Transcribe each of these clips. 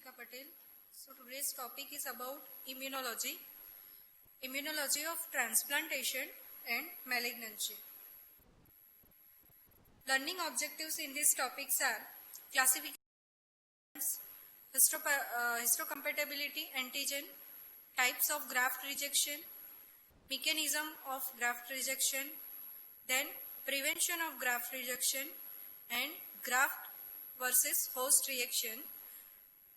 Monika Patel. So today's topic is about immunology, immunology of transplantation and malignancy. Learning objectives in these topics are classification, histocompatibility, antigen, types of graft rejection, mechanism of graft rejection, then prevention of graft rejection and graft versus host reaction.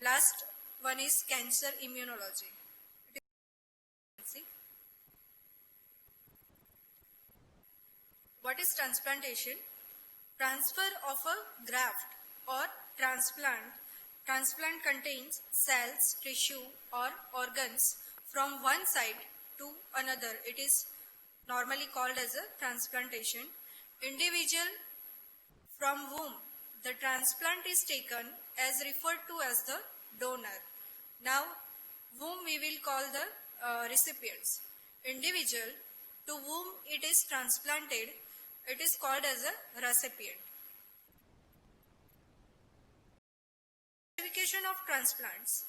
Last one is cancer immunology. What is transplantation? Transfer of a graft or transplant. Transplant contains cells, tissue or organs from one side to another. It is normally called as a transplantation. Individual from whom the transplant is taken as referred to as the donor. Now, whom we will call the recipients. Individual to whom it is transplanted, it is called as a recipient. Classification of transplants.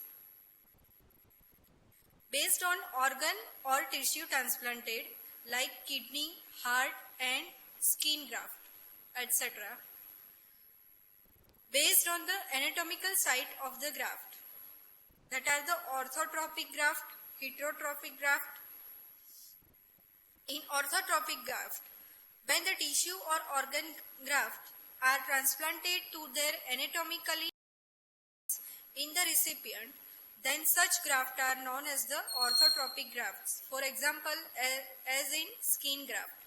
Based on organ or tissue transplanted like kidney, heart and skin graft, etc. Based on the anatomical site of the graft, that are the orthotrophic graft, heterotrophic graft. In orthotrophic graft, when the tissue or organ graft are transplanted to their anatomically in the recipient, then such graft are known as the orthotrophic grafts. For example, as in skin graft.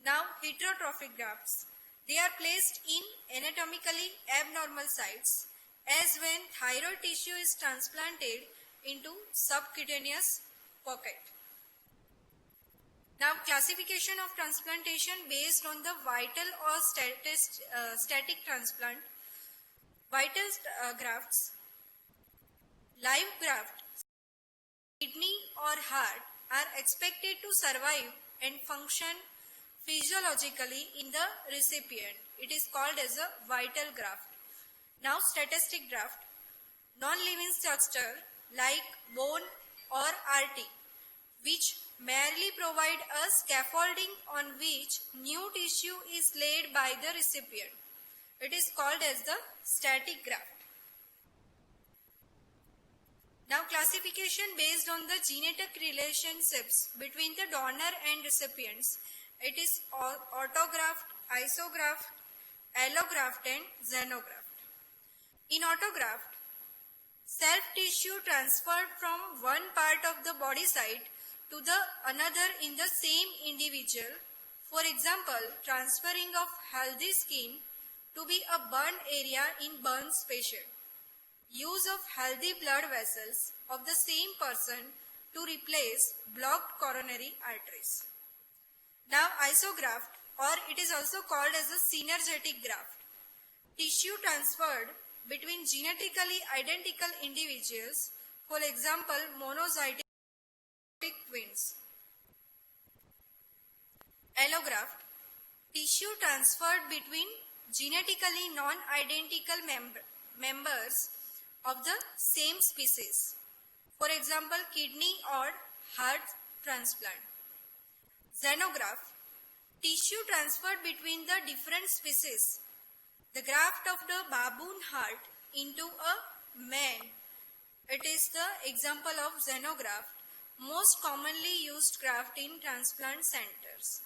Now, heterotrophic grafts. They are placed in anatomically abnormal sites, as when thyroid tissue is transplanted into subcutaneous pocket. Now, classification of transplantation based on the vital or static transplant. Vital grafts. Live graft, kidney or heart are expected to survive and function physiologically in the recipient. It is called as a vital graft. Now, static graft. Non-living structure like bone or RT, which merely provide a scaffolding on which new tissue is laid by the recipient. It is called as the static graft. Now, classification based on the genetic relationships between the donor and recipients. It is autograft, isograft, allograft and xenograft. In autograft, self-tissue transferred from one part of the body site to the another in the same individual. For example, transferring of healthy skin to be a burned area in burns patient. Use of healthy blood vessels of the same person to replace blocked coronary arteries. Now, isograft, or it is also called as a synergetic graft. Tissue transferred between genetically identical individuals, for example, monozygotic twins. Allograft, tissue transferred between genetically non-identical members of the same species, for example, kidney or heart transplant. Xenograft, tissue transferred between the different species. The graft of the baboon heart into a man. It is the example of xenograft, most commonly used graft in transplant centers.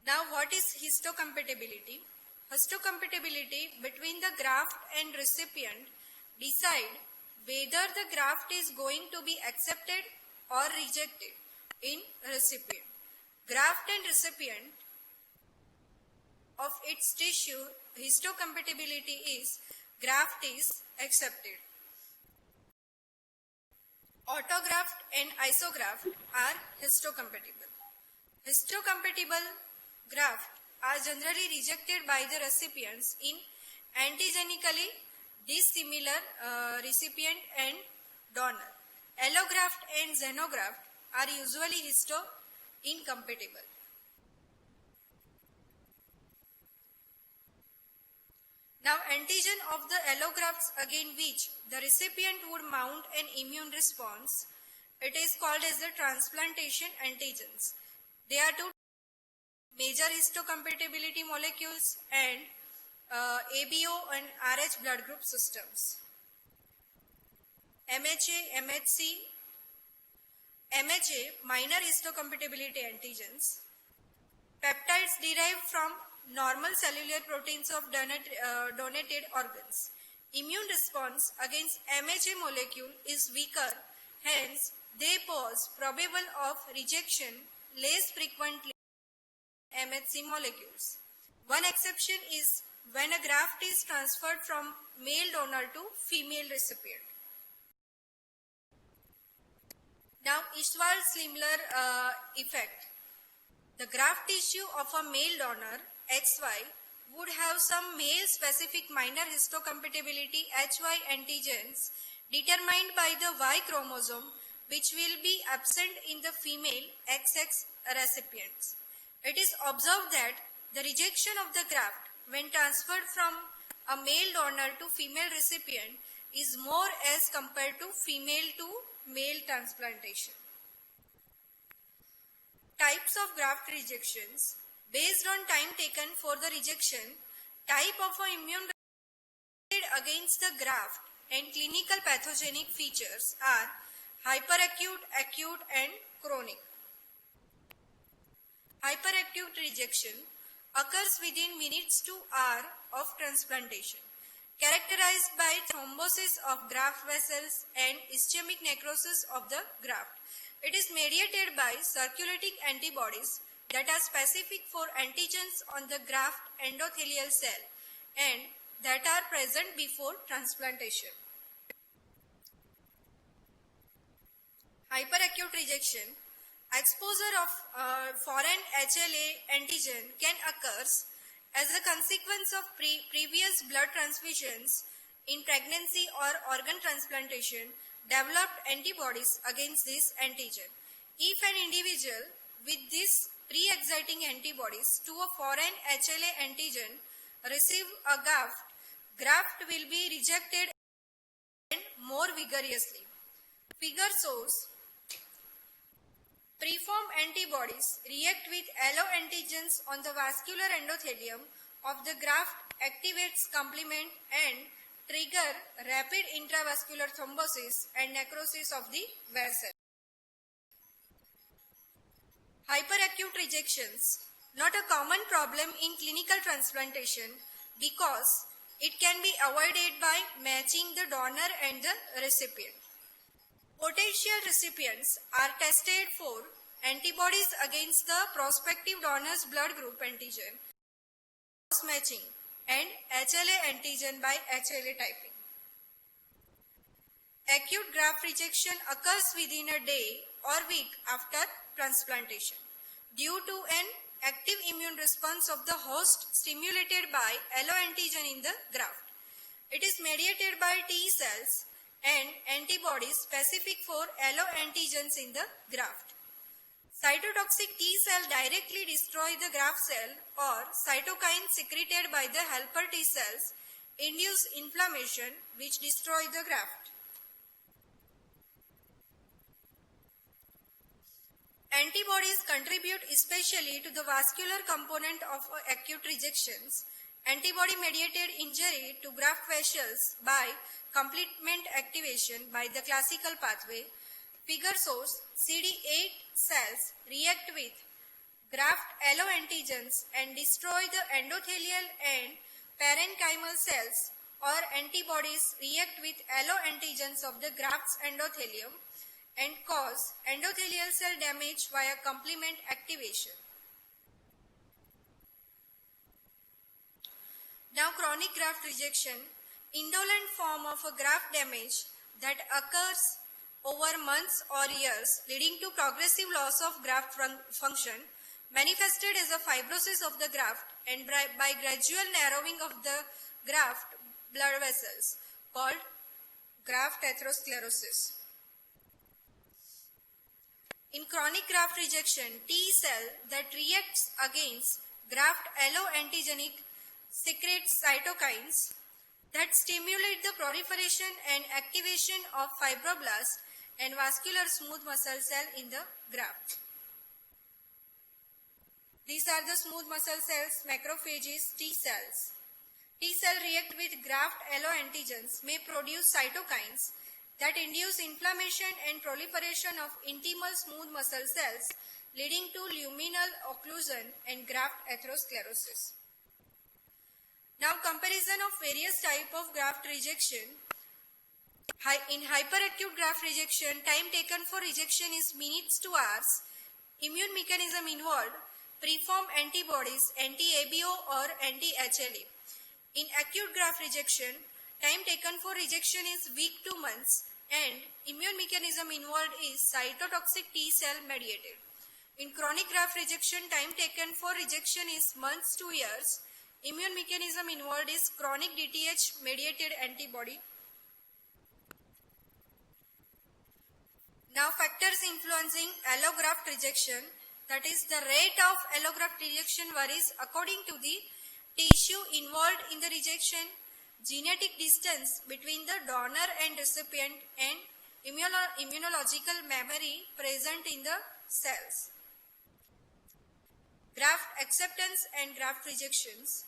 Now, what is histocompatibility? Histocompatibility between the graft and recipient decide whether the graft is going to be accepted or rejected in recipient. Graft and recipient of its tissue histocompatibility is graft is accepted. Autograft and isograft are histocompatible. Histocompatible graft are generally rejected by the recipients in antigenically dissimilar recipient and donor. Allograft and xenograft are usually histo-incompatible. Now, antigen of the allografts against which the recipient would mount an immune response, it is called as the transplantation antigens. They are two major histocompatibility molecules and ABO and RH blood group systems. MHA, MHC, MHA minor histocompatibility antigens. Peptides derived from normal cellular proteins of donated organs. Immune response against MHA molecule is weaker, hence they pose probable of rejection less frequently than MHC molecules. One exception is when a graft is transferred from male donor to female recipient. Now, Ishwald-Schindler effect. The graft tissue of a male donor, XY, would have some male-specific minor histocompatibility HY antigens determined by the Y chromosome, which will be absent in the female XX recipients. It is observed that the rejection of the graft when transferred from a male donor to female recipient is more as compared to female to male transplantation. Types of graft rejections. Based on time taken for the rejection, type of an immune against the graft and clinical pathogenic features are hyperacute, acute and chronic. Hyperacute rejection occurs within minutes to hours of transplantation, characterized by thrombosis of graft vessels and ischemic necrosis of the graft. It is mediated by circulating antibodies that are specific for antigens on the graft endothelial cell and that are present before transplantation. Hyperacute rejection. Exposure of foreign HLA antigen can occur as a consequence of previous blood transfusions in pregnancy or organ transplantation developed antibodies against this antigen. If an individual with these pre-exciting antibodies to a foreign HLA antigen receive a graft will be rejected and more vigorously. Figure shows preformed antibodies react with alloantigens on the vascular endothelium of the graft, activates complement and trigger rapid intravascular thrombosis and necrosis of the vessel. Hyperacute rejections, not a common problem in clinical transplantation because it can be avoided by matching the donor and the recipient. Potential recipients are tested for antibodies against the prospective donor's blood group antigen, cross matching and HLA antigen by HLA typing. Acute graft rejection occurs within a day or week after transplantation due to an active immune response of the host stimulated by alloantigen in the graft. It is mediated by T cells and antibodies specific for alloantigens in the graft. Cytotoxic T cell directly destroy the graft cell or cytokines secreted by the helper T cells induce inflammation which destroy the graft. Antibodies contribute especially to the vascular component of acute rejections. Antibody-mediated injury to graft vessels by complement activation by the classical pathway. Figure shows CD8 cells react with graft alloantigens and destroy the endothelial and parenchymal cells, or antibodies react with alloantigens of the graft's endothelium and cause endothelial cell damage via complement activation. Now, chronic graft rejection, indolent form of a graft damage that occurs over months or years, leading to progressive loss of graft function, manifested as a fibrosis of the graft and by gradual narrowing of the graft blood vessels, called graft atherosclerosis. In chronic graft rejection, T cell that reacts against graft alloantigenic secretes cytokines that stimulate the proliferation and activation of fibroblast and vascular smooth muscle cell in the graft. These are the smooth muscle cells, macrophages, T cells. T cell react with graft alloantigens may produce cytokines that induce inflammation and proliferation of intimal smooth muscle cells, leading to luminal occlusion and graft atherosclerosis. Now, comparison of various types of graft rejection. In hyperacute graft rejection, time taken for rejection is minutes to hours. Immune mechanism involved: preform antibodies, anti-ABO or anti-HLA. In acute graft rejection, time taken for rejection is week to months, and immune mechanism involved is cytotoxic T cell mediated. In chronic graft rejection, time taken for rejection is months to years. Immune mechanism involved is chronic DTH mediated antibody. Now, factors influencing allograft rejection, that is the rate of allograft rejection varies according to the tissue involved in the rejection, genetic distance between the donor and recipient, and immunological memory present in the cells. Graft acceptance and graft rejections.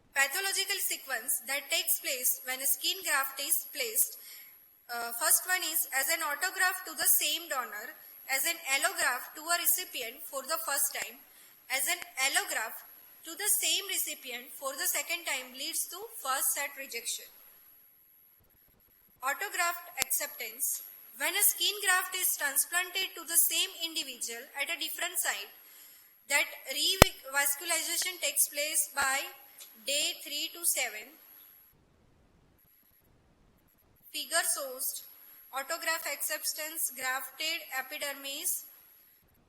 Pathological sequence that takes place when a skin graft is placed. First one is as an autograft to the same donor, as an allograft to a recipient for the first time, as an allograft to the same recipient for the second time leads to first set rejection. Autograft acceptance. When a skin graft is transplanted to the same individual at a different site, that revascularization takes place by day 3 to 7. Figure shows autograft acceptance, grafted epidermis,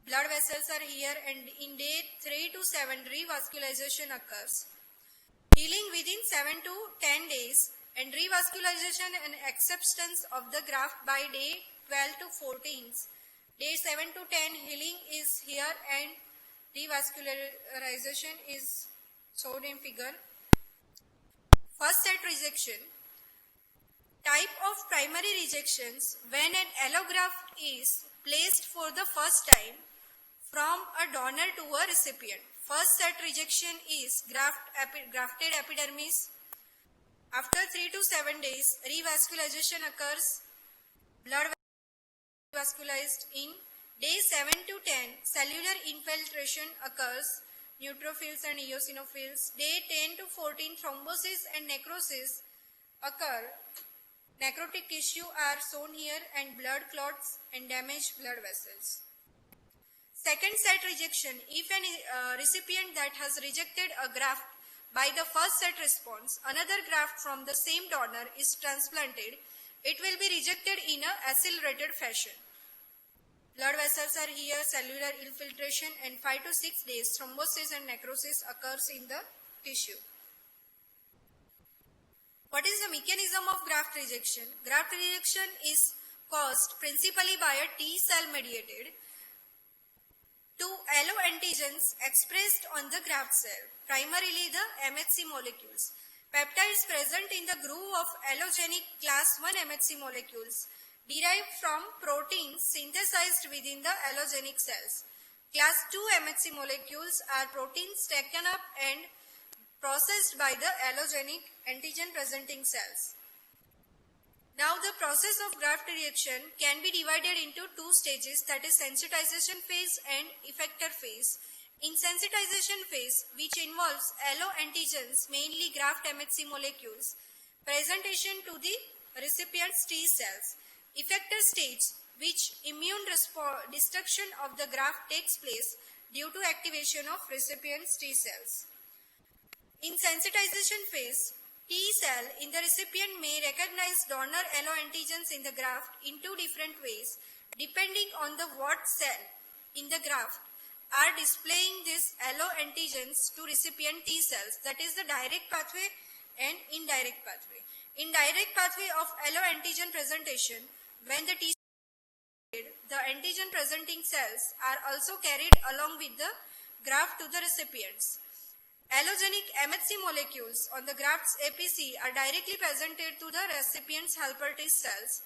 blood vessels are here, and in day 3 to 7 revascularization occurs. Healing within 7 to 10 days and revascularization and acceptance of the graft by day 12 to 14. Day 7 to 10 healing is here and revascularization is shown in figure. First set rejection. Type of primary rejections when an allograft is placed for the first time from a donor to a recipient. First set rejection is grafted epidermis. After 3 to 7 days, revascularization occurs. Blood vascularized in day 7 to 10. Cellular infiltration occurs. Neutrophils and eosinophils. Day 10 to 14, thrombosis and necrosis occur. Necrotic tissue are shown here and blood clots and damaged blood vessels. Second set rejection. If a recipient that has rejected a graft by the first set response, another graft from the same donor is transplanted, it will be rejected in an accelerated fashion. Blood vessels are here, cellular infiltration, and 5 to 6 days thrombosis and necrosis occurs in the tissue. What is the mechanism of graft rejection? Graft rejection is caused principally by a T cell mediated to alloantigens expressed on the graft cell, primarily the MHC molecules. Peptides present in the groove of allogenic class 1 MHC molecules derived from proteins synthesized within the allogenic cells. Class 2 MHC molecules are proteins taken up and processed by the allogenic antigen presenting cells. Now the process of graft reaction can be divided into two stages, that is sensitization phase and effector phase. In sensitization phase, which involves alloantigens, mainly graft MHC molecules, presentation to the recipient's T cells. Effector stage, which immune destruction of the graft takes place due to activation of recipient's T cells. In sensitization phase, T cell in the recipient may recognize donor alloantigens in the graft in two different ways, depending on the what cell in the graft are displaying these alloantigens to recipient T cells, that is the direct pathway and indirect pathway. In direct pathway of alloantigen presentation, when the T cell, the antigen presenting cells are also carried along with the graft to the recipients. Allogenic MHC molecules on the graft's APC are directly presented to the recipient's helper T cells,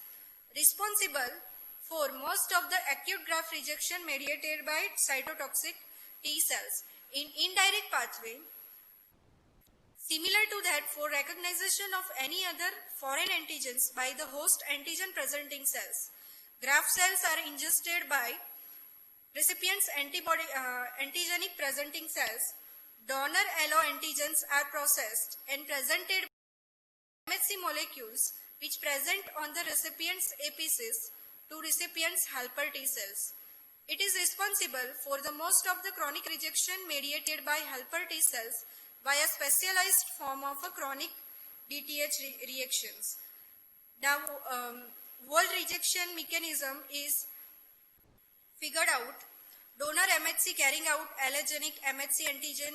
responsible for most of the acute graft rejection mediated by cytotoxic T cells. In indirect pathway, similar to that for recognition of any other foreign antigens by the host antigen presenting cells, graft cells are ingested by recipient's antigenic presenting cells. Donor alloantigens are processed and presented by MHC molecules which present on the recipient's APCs to recipient's helper T cells. It is responsible for the most of the chronic rejection mediated by helper T cells by a specialized form of a chronic DTH reactions. Now, whole rejection mechanism is figured out. Donor MHC carrying out allogenic MHC antigen.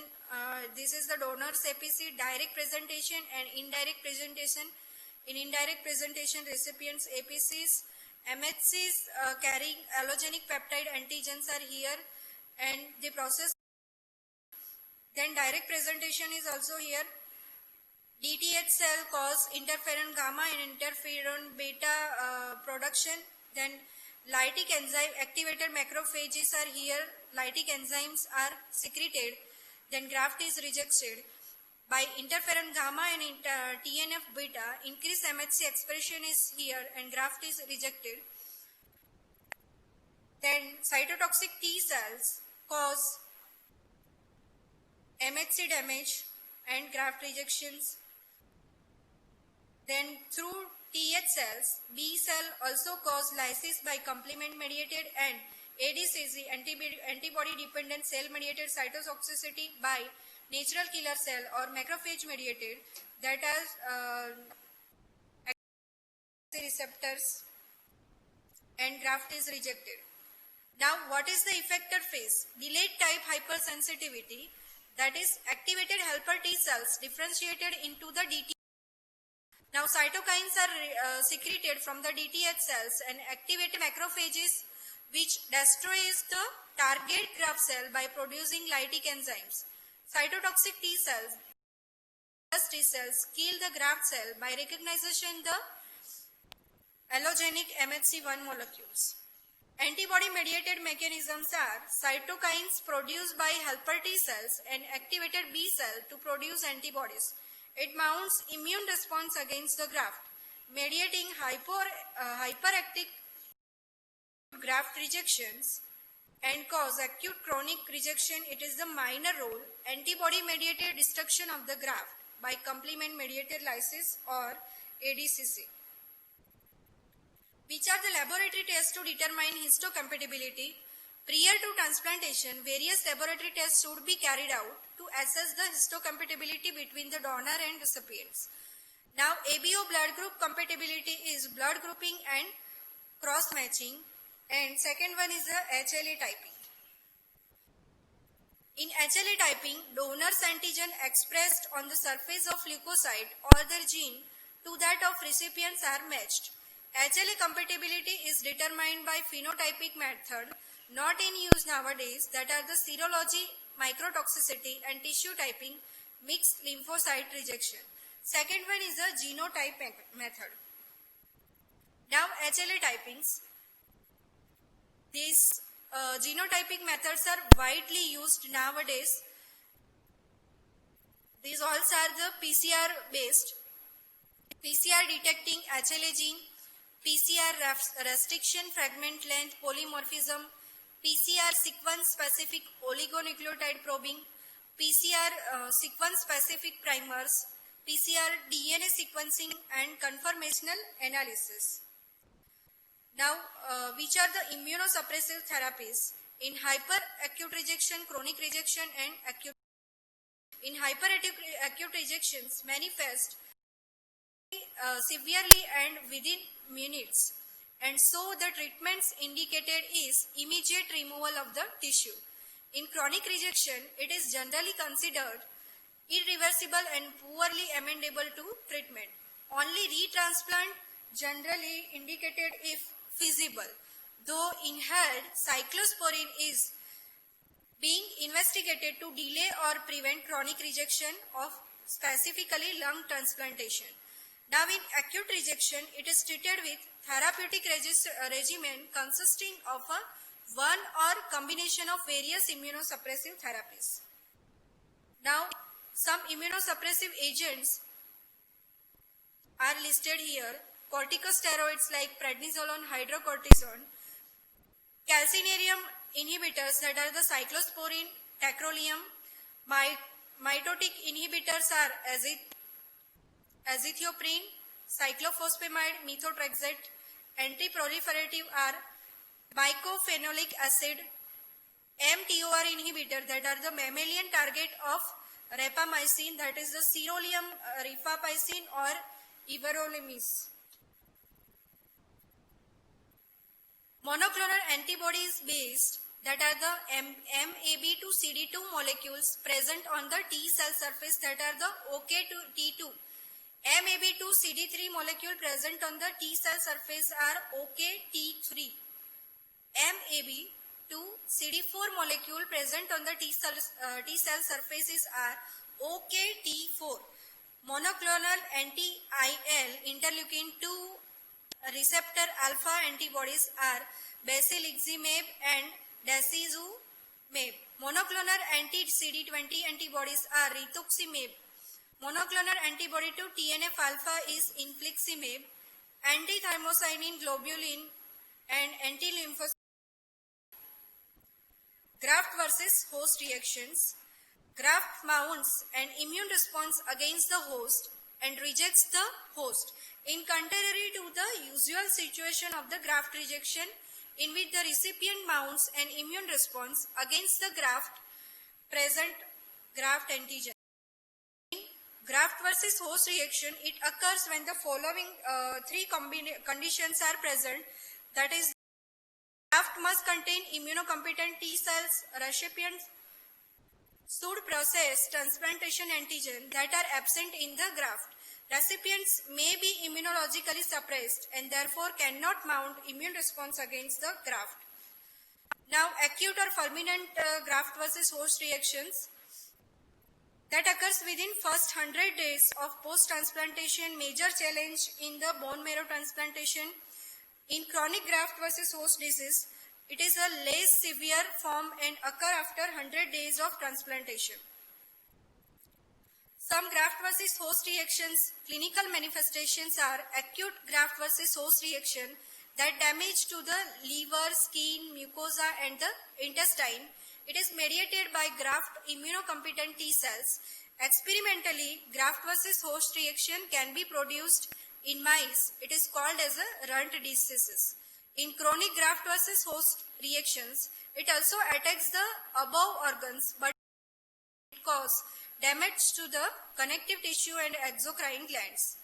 This is the donor's APC, direct presentation and indirect presentation. In indirect presentation, recipient's APCs, MHCs carrying allogenic peptide antigens are here and the process. Then direct presentation is also here. DTH cell cause interferon gamma and interferon beta production. Then lytic enzyme activated macrophages are here. Lytic enzymes are secreted. Then graft is rejected. By interferon gamma and TNF beta, increased MHC expression is here and graft is rejected. Then cytotoxic T cells cause MHC damage and graft rejections. Then through TH cells, B cell also cause lysis by complement mediated and ADCC, antibody dependent cell mediated cytotoxicity by natural killer cell or macrophage mediated, that are receptors, and graft is rejected. Now, what is the effector phase? Delayed type hypersensitivity, that is activated helper T cells differentiated into the DTH. Now, cytokines are secreted from the DTH cells and activate macrophages which destroys the target graft cell by producing lytic enzymes. Cytotoxic T cells, T cells kill the graft cell by recognition the allogenic MHC1 molecules. Antibody-mediated mechanisms are cytokines produced by helper T cells and activated B cell to produce antibodies. It mounts immune response against the graft, mediating hyperactive graft rejections and cause acute chronic rejection. It is the minor role antibody-mediated destruction of the graft by complement-mediated lysis or ADCC. Which are the laboratory tests to determine histocompatibility? Prior to transplantation, various laboratory tests should be carried out to assess the histocompatibility between the donor and recipients. Now, ABO blood group compatibility is blood grouping and cross-matching, and second one is the HLA typing. In HLA typing, donor's antigen expressed on the surface of leukocyte or their gene to that of recipients are matched. HLA compatibility is determined by phenotypic method not in use nowadays, that are the serology, microtoxicity and tissue typing, mixed lymphocyte rejection. Second one is the genotype method. Now HLA typings. These genotyping methods are widely used nowadays. These also are the PCR based. PCR detecting HLA gene, PCR restriction fragment length polymorphism, PCR sequence specific oligonucleotide probing, PCR sequence specific primers, PCR DNA sequencing and conformational analysis. Now, which are the immunosuppressive therapies? In hyperacute rejection, chronic rejection and acute. In hyperacute rejections manifest severely and within minutes, and so the treatments indicated is immediate removal of the tissue. In chronic rejection, it is generally considered irreversible and poorly amendable to treatment. Only retransplant generally indicated if feasible, though inhaled cyclosporine is being investigated to delay or prevent chronic rejection of specifically lung transplantation. Now in acute rejection, it is treated with therapeutic regimen consisting of a one or combination of various immunosuppressive therapies. Now, some immunosuppressive agents are listed here. Corticosteroids like prednisolone, hydrocortisone, calcineurin inhibitors that are the cyclosporine, tacrolimus, mitotic inhibitors are azathioprine, cyclophosphamide, methotrexate, anti-proliferative are mycophenolic acid, mTOR inhibitor that are the mammalian target of rapamycin, that is the Serolium rifampicin or everolimus. Monoclonal antibodies based that are the MAB2CD2 molecules present on the T cell surface that are the OK2T2. MAB2CD3 molecule present on the T cell surface are OKT3. MAB2CD4 molecule present on the T cell surfaces are OKT4. Monoclonal anti-IL interleukin 2 receptor alpha antibodies are basiliximab and dacizumab. Monoclonal anti-CD20 antibodies are rituximab. Monoclonal antibody to TNF alpha is infliximab. Anti-thymocynin globulin and anti-lymphocyte. Graft versus host reactions. Graft mounts an immune response against the host and rejects the host, in contrary to the usual situation of the graft rejection, in which the recipient mounts an immune response against the present graft antigen. In graft versus host reaction, it occurs when the following three conditions are present, that is, graft must contain immunocompetent T cells. Recipients should process transplantation antigen that are absent in the graft. Recipients may be immunologically suppressed and therefore cannot mount immune response against the graft. Now, acute or fulminant graft versus host reactions that occurs within first 100 days of post-transplantation. Major challenge in the bone marrow transplantation. In chronic graft versus host disease, it is a less severe form and occur after 100 days of transplantation. Some graft versus host reactions, clinical manifestations are acute graft versus host reaction that damage to the liver, skin, mucosa and the intestine. It is mediated by graft immunocompetent T cells. Experimentally, graft versus host reaction can be produced in mice. It is called as a runt disease. In chronic graft versus host reactions, it also attacks the above organs, but it causes damage to the connective tissue and exocrine glands.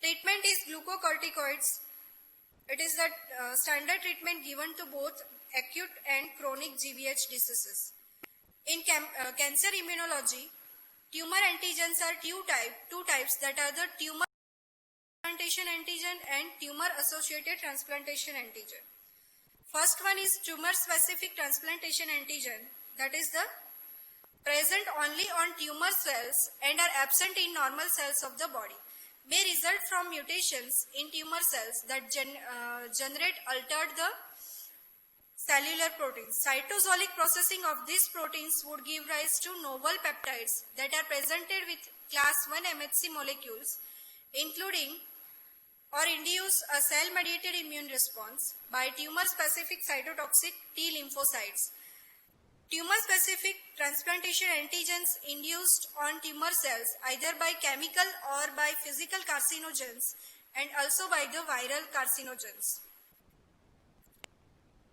Treatment is glucocorticoids. It is the standard treatment given to both acute and chronic GVH diseases. In cancer immunology, tumor antigens are two types, that are the tumor transplantation antigen and tumor-associated transplantation antigen. First one is tumor-specific transplantation antigen, that is the present only on tumor cells and are absent in normal cells of the body. May result from mutations in tumor cells that generate altered the cellular proteins. Cytosolic processing of these proteins would give rise to novel peptides that are presented with class 1 MHC molecules, including or induce a cell-mediated immune response by tumor-specific cytotoxic T lymphocytes. Tumor-specific transplantation antigens induced on tumor cells either by chemical or by physical carcinogens and also by the viral carcinogens.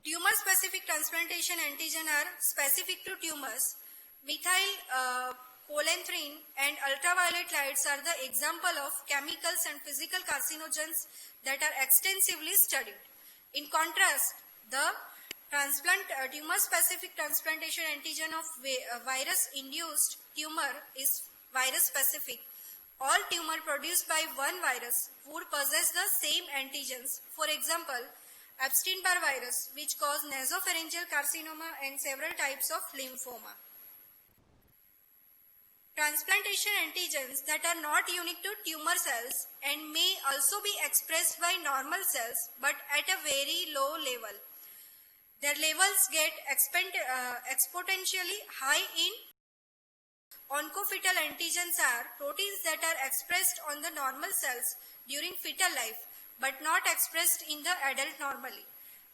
Tumor-specific transplantation antigen are specific to tumors. Methyl colenthrin and ultraviolet lights are the example of chemicals and physical carcinogens that are extensively studied. In contrast, the tumor-specific transplantation antigen of virus-induced tumor is virus-specific. All tumor produced by one virus would possess the same antigens. For example, Epstein-Barr virus, which cause nasopharyngeal carcinoma and several types of lymphoma. Transplantation antigens that are not unique to tumor cells and may also be expressed by normal cells but at a very low level. Their levels get exponentially high in oncofetal antigens are proteins that are expressed on the normal cells during fetal life but not expressed in the adult normally.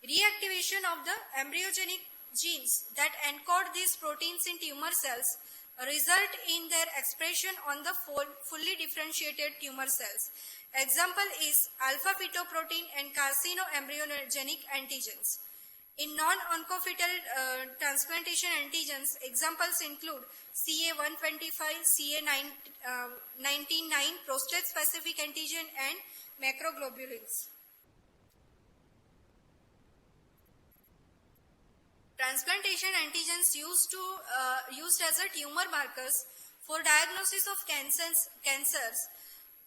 Reactivation of the embryogenic genes that encode these proteins in tumor cells result in their expression on the fully differentiated tumor cells. Example is alpha-fetoprotein and carcinoembryogenic antigens. In non-oncofetal transplantation antigens, examples include CA125, CA199, prostate-specific antigen, and macroglobulins. Transplantation antigens used as a tumor markers for diagnosis of cancers.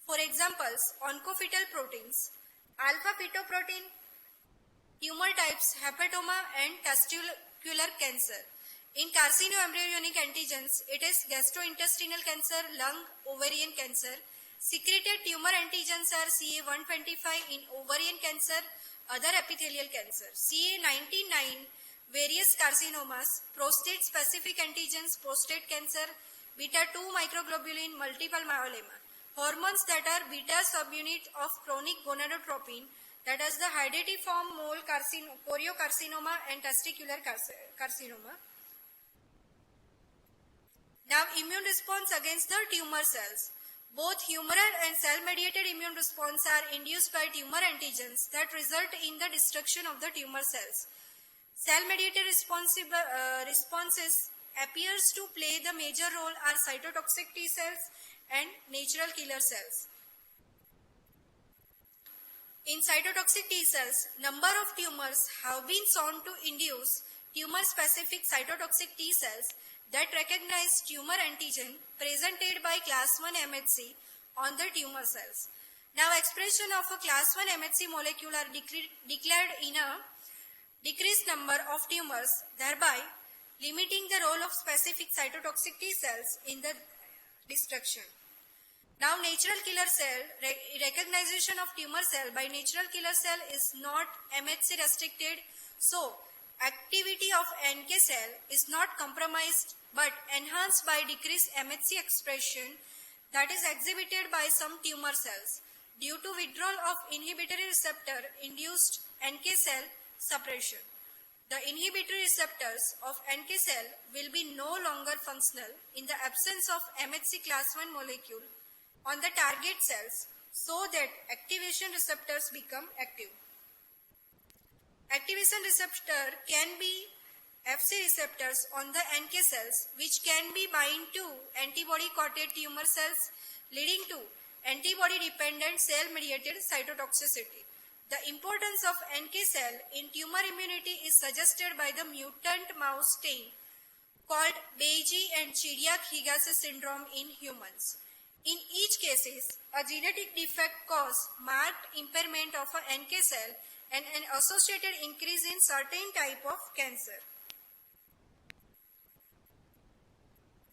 For examples, oncofetal proteins, alpha-fetoprotein, tumor types hepatoma and testicular cancer. In carcinoembryonic antigens, it is gastrointestinal cancer, lung, ovarian cancer. Secreted tumor antigens are CA125 in ovarian cancer, other epithelial cancer. CA99, various carcinomas, prostate-specific antigens, prostate cancer, beta-2 microglobulin, multiple myeloma. Hormones that are beta subunit of chronic gonadotropin, that is the hydatidiform mole choriocarcinoma and testicular carcinoma. Now, immune response against the tumor cells. Both humoral and cell-mediated immune response are induced by tumor antigens that result in the destruction of the tumor cells. Cell-mediated responses appears to play the major role are cytotoxic T cells and natural killer cells. In cytotoxic T cells, number of tumors have been shown to induce tumor-specific cytotoxic T cells that recognize tumor antigen presented by class 1 MHC on the tumor cells. Now, expression of a class 1 MHC molecule are declared in a decreased number of tumors, thereby limiting the role of specific cytotoxic T cells in the destruction. Now, natural killer cell, recognition of tumor cell by natural killer cell is not MHC restricted, so activity of NK cell is not compromised but enhanced by decreased MHC expression that is exhibited by some tumor cells due to withdrawal of inhibitory receptor induced NK cell suppression. The inhibitory receptors of NK cell will be no longer functional in the absence of MHC class 1 molecule on the target cells so that activation receptors become active. Activation receptor can be Fc receptors on the NK cells which can be bind to antibody-coated tumor cells leading to antibody-dependent cell-mediated cytotoxicity. The importance of NK cell in tumor immunity is suggested by the mutant mouse strain called Beige and Chidiac-Higasse syndrome in humans. In each cases, a genetic defect cause marked impairment of a NK cell and an associated increase in certain type of cancer.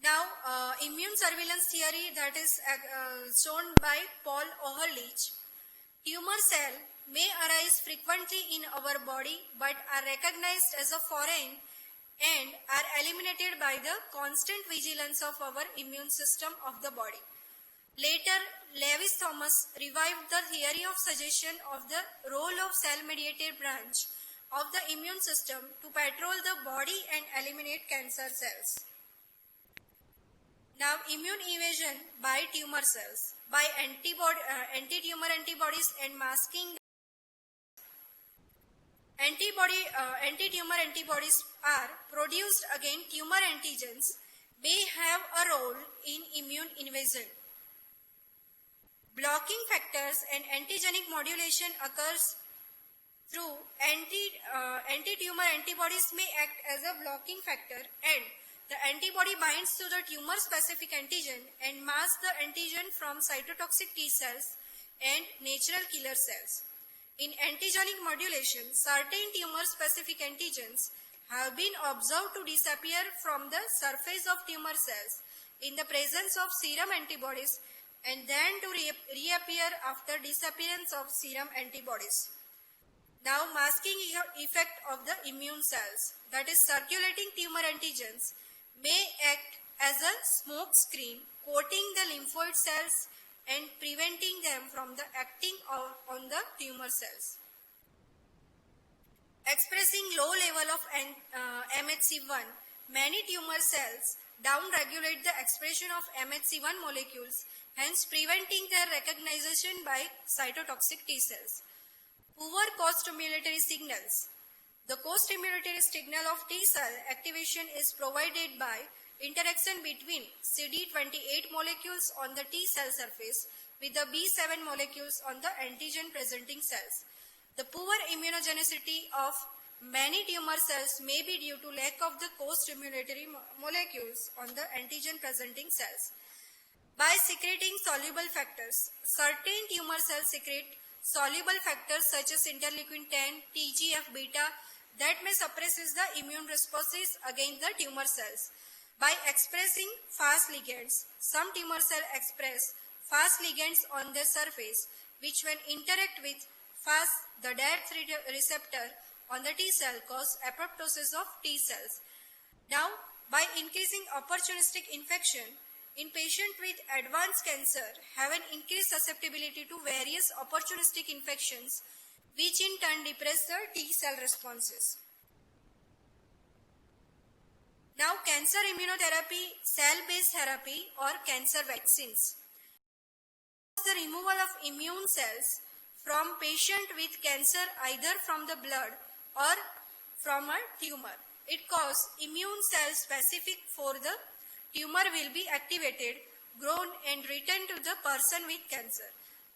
Now, immune surveillance theory that is shown by Paul Ehrlich. Tumor cell may arise frequently in our body but are recognized as a foreign and are eliminated by the constant vigilance of our immune system of the body. Later, Lewis Thomas revived the theory of suggestion of the role of cell-mediated branch of the immune system to patrol the body and eliminate cancer cells. Now, immune evasion by tumor cells by anti-tumor antibodies and masking. Anti-tumor antibodies are produced against tumor antigens may have a role in immune evasion. Blocking factors and antigenic modulation occurs through anti-tumor antibodies may act as a blocking factor and the antibody binds to the tumor-specific antigen and masks the antigen from cytotoxic T cells and natural killer cells. In antigenic modulation, certain tumor-specific antigens have been observed to disappear from the surface of tumor cells in the presence of serum antibodies and then to reappear after disappearance of serum antibodies. Now, masking effect of the immune cells, that is circulating tumor antigens, may act as a smoke screen coating the lymphoid cells and preventing them from the acting on the tumor cells. Expressing low level of MHC1, many tumor cells downregulate the expression of MHC1 molecules, hence preventing their recognition by cytotoxic T cells. Poor co-stimulatory signals. The co-stimulatory signal of T cell activation is provided by interaction between CD28 molecules on the T cell surface with the B7 molecules on the antigen presenting cells. The poor immunogenicity of many tumor cells may be due to lack of the co-stimulatory molecules on the antigen presenting cells. By secreting soluble factors, certain tumor cells secrete soluble factors such as interleukin 10, TGF-beta that may suppress the immune responses against the tumor cells. By expressing fast ligands, some tumor cells express fast ligands on their surface which when interact with the DAR3 receptor on the T cell cause apoptosis of T cells. Now, by increasing opportunistic infection in patients with advanced cancer have an increased susceptibility to various opportunistic infections which in turn depress the T cell responses. Now, cancer immunotherapy, cell-based therapy or cancer vaccines. The removal of immune cells from patient with cancer either from the blood or from a tumor. It causes immune cells specific for the tumor will be activated, grown and returned to the person with cancer,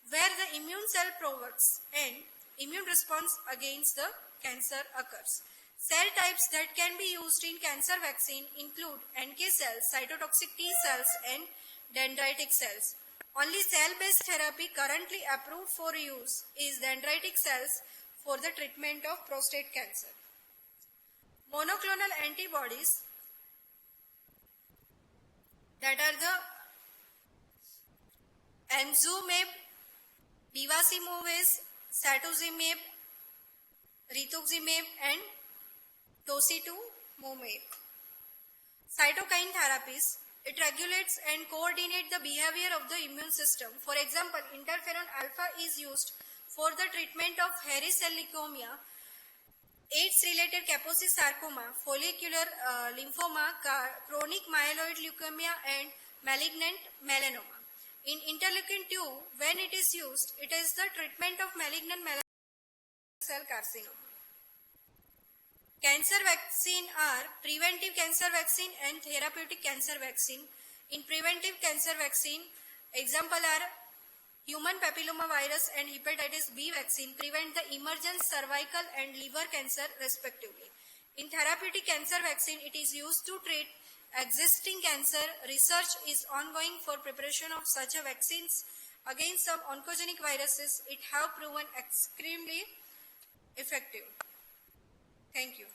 where the immune cell provokes and immune response against the cancer occurs. Cell types that can be used in cancer vaccine include NK cells, cytotoxic T cells and dendritic cells. Only cell-based therapy currently approved for use is dendritic cells for the treatment of prostate cancer. Monoclonal antibodies that are the Enzumab, Bevacizumab, Cetuximab, Rituximab and Docetaxel. Cytokine therapies. It regulates and coordinates the behavior of the immune system. For example, interferon alpha is used for the treatment of hairy cell leukemia, AIDS-related Kaposi sarcoma, follicular lymphoma, chronic myeloid leukemia and malignant melanoma. In interleukin 2, when it is used, it is the treatment of malignant cell carcinoma. Cancer vaccine are preventive cancer vaccine and therapeutic cancer vaccine. In preventive cancer vaccine, example are human papilloma virus and hepatitis B vaccine prevent the emergent cervical and liver cancer respectively. In therapeutic cancer vaccine, it is used to treat existing cancer. Research is ongoing for preparation of such a vaccines against some oncogenic viruses. It have proven extremely effective. Thank you.